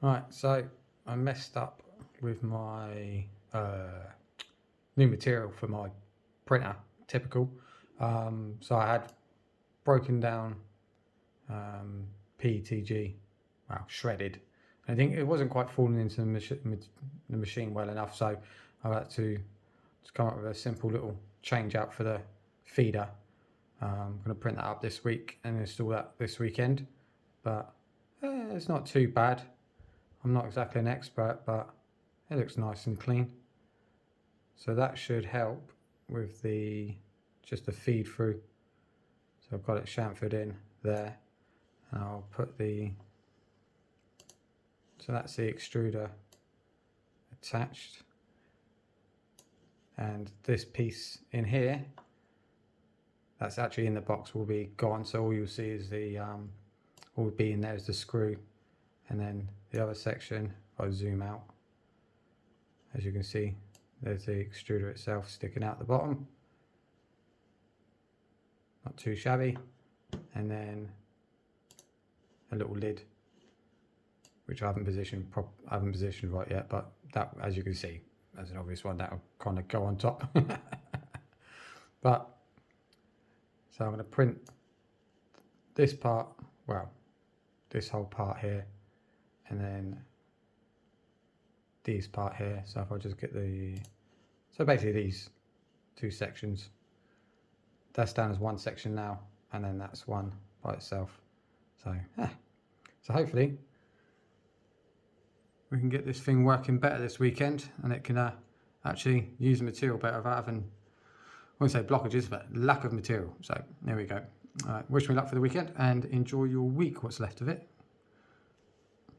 Right, so I messed up with my new material for my printer, typical. So I had broken down PETG, well, shredded. I think it wasn't quite falling into the machine well enough, so I had to come up with a simple little change out for the feeder. I'm going to print that up this week and install that this weekend, but it's not too bad. I'm not exactly an expert, but it looks nice and clean. So that should help with just the feed through. So I've got it chamfered in there, and I'll put so that's the extruder attached, and this piece in here that's actually in the box will be gone, so all you'll see is all will be in there is the screw, and then the other section, if I zoom out, as you can see, there's the extruder itself sticking out the bottom, not too shabby, and then a little lid which I haven't positioned right yet, but that, as you can see, as an obvious one, that'll kind of go on top. But so I'm going to print this part, well, this whole part here, and then these part here. So if I just get so basically these two sections, that's down as one section now, and then that's one by itself. So so hopefully we can get this thing working better this weekend, and it can actually use the material better without having, I won't say blockages, but lack of material. So there we go. Wish me luck for the weekend and enjoy your week, what's left of it.